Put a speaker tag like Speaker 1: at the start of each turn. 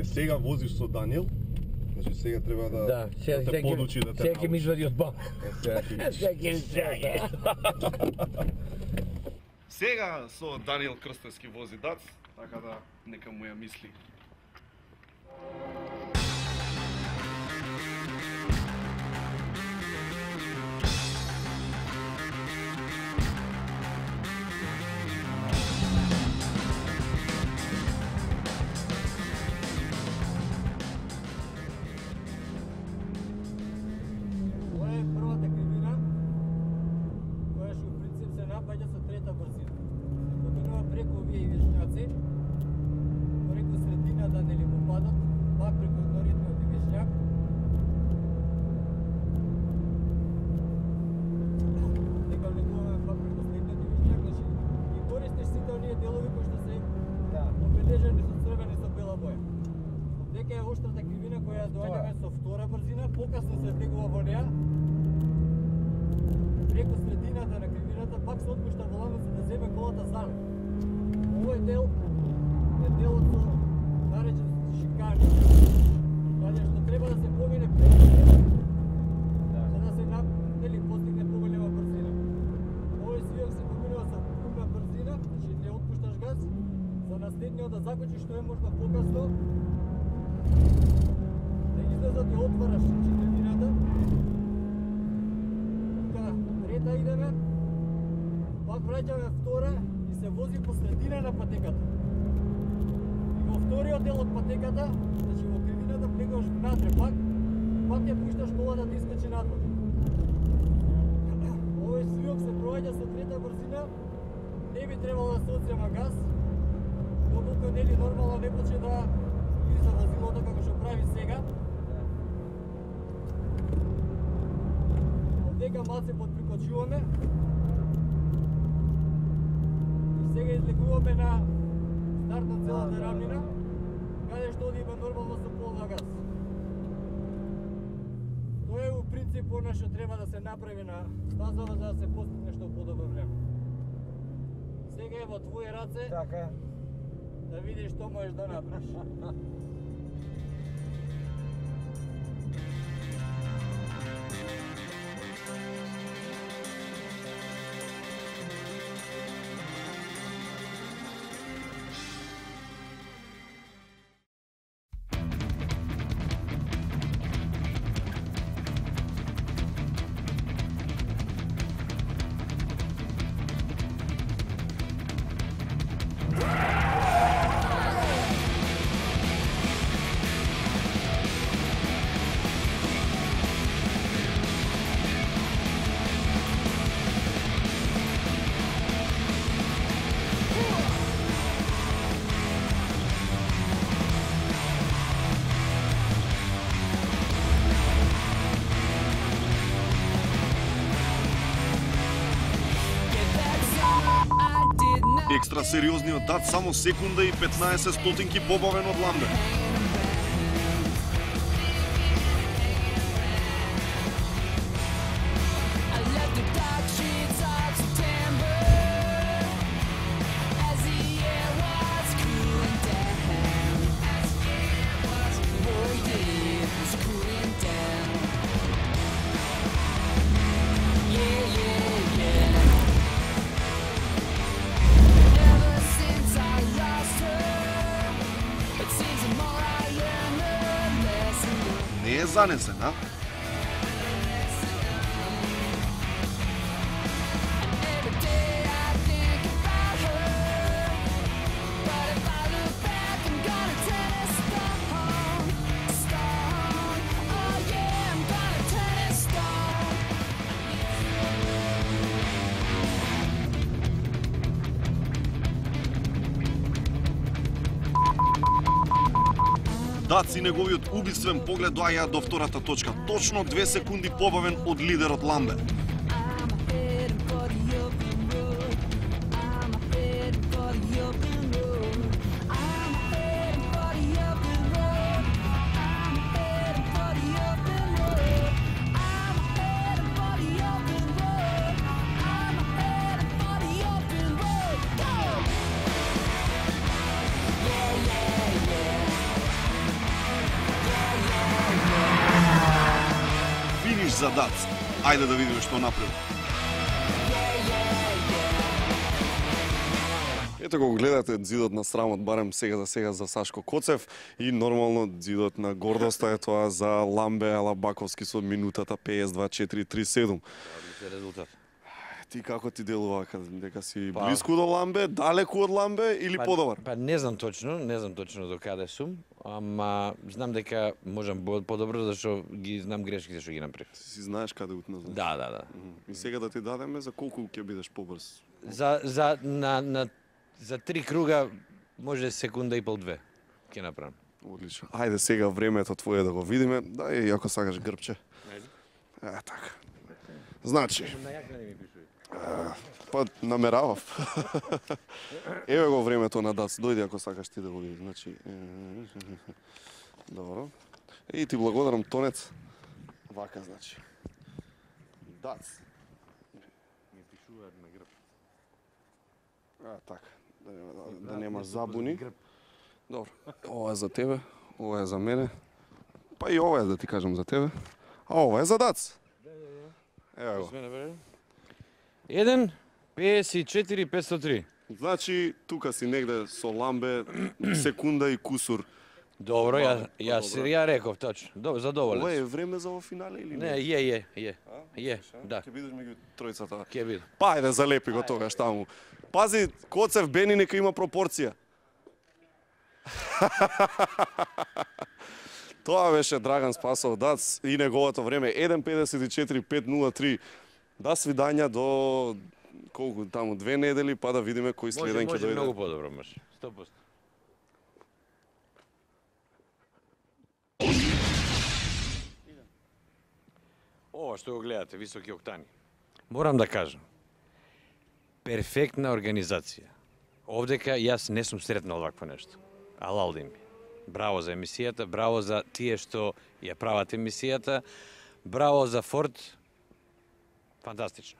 Speaker 1: Сега возиш со Даниел, значи сега треба да те подучи да те научи.
Speaker 2: Сега ќе ми извади од бак.
Speaker 1: Сега со Даниел Крстевски вози дац, така да нека му ја мисли.
Speaker 3: Покасно се влегува во неа, преку средината на кривината, пак се отпушта воланот за да земе колата саме. Овој дел е делот со наречен шикани, каде што треба да се помине преку него, за да се постигне поголема брзина. Овој свијок се поминува со пуна брзина, значи не отпушташ газ, за наследниот да закочи што е можно покасно, излезот ја отвараш кривината. Тука трета идеме, пак враќаме втора и се вози по средина на патеката. И во вториот дел од патеката, значи во кривината влегуваш внатре, пак ја пушташ колата да искачи надвор. Овој свијок се проваѓа со трета брзина, не би требало да се одзема газ, доколку нели нормално не почне да влиза возилото како што прави сега. Сега малце подприкочуваме и сега излегуваме на старт на целата рамнина, каде што одиме нормално со полна газ. Тоа е у принцип она што треба да се направи на стазава за да се постигне што подобро време. Сега е во твои раце да видиш што можеш да направиш.
Speaker 1: Екстра сериозниот дац само секунда и 15 стотинки побавен од Ламбе. Не е занесен, а? Дац и неговиот убиствен поглед доаѓаат до втората точка, точно 2 секунди побавен од лидерот Ламбе. за дац. Ајде да видиме што направи. Ето го гледате ѕидот на срамот, барем сега за Сашко Коцев и нормално ѕидот на гордоста е тоа за Ламбе Алабаковски со минутата 52-4-3-7.
Speaker 2: Резултат.
Speaker 1: Ти како ти делува, дека си близко до Ламбе, далеку од Ламбе или подобар?
Speaker 2: Па не знам точно до каде сум, ама знам дека можам подобро зашто ги знам грешките што ги направив.
Speaker 1: Си знаеш каде утна, знаеш.
Speaker 2: Да.
Speaker 1: И сега да ти дадеме за колку ќе бидеш побрз?
Speaker 2: За 3 круга може секунда и пол-2 ќе направам.
Speaker 1: Одлично. Ајде сега времето твое да го видиме. Дај, ако сакаш грбче.
Speaker 2: Ајде.
Speaker 1: Така. Значи,
Speaker 2: На јака не ми пишуј.
Speaker 1: па намеравав. Еве го времето на дац. Дојди ако сакаш ти да го видиш. Значи, добро. И ти благодарам, Тонец. Вака, значи. Дац.
Speaker 2: Ми пишуваат на грб.
Speaker 1: Така. Да нема забуни. Добро. Ова е за тебе, ова е за мене. Па и ова е да ти кажам за тебе. А ова е за дац. Ево го.
Speaker 2: 1, 54, 503.
Speaker 1: Значи, тука си негде со Ламбе, секунда и кусур.
Speaker 2: Добро, ја реков точно. Задоволен.
Speaker 1: Ова е време за ова финале или
Speaker 2: Не,
Speaker 1: не?
Speaker 2: е, да.
Speaker 1: Ќе бидеш меѓу тројцата.
Speaker 2: Ќе биде.
Speaker 1: Па ајде, залепи го тогаш таму. Пази, Коцев Бени нека има пропорција. Тоа беше Драган Спасов Дац и неговото време 1:54.503. Да свидања до колку таму 2 недели, па да видиме кој следен ќе
Speaker 2: Може
Speaker 1: дојде.
Speaker 2: многу подобро, може. 100%. Ова што го гледате, високи октани. Морам да кажам, перфектна организација. Овдека јас не сум сретнал вакво нешто. Алалдин ми. Браво за емисијата, браво за тие што ја прават емисијата, браво за Форд. Фантастично.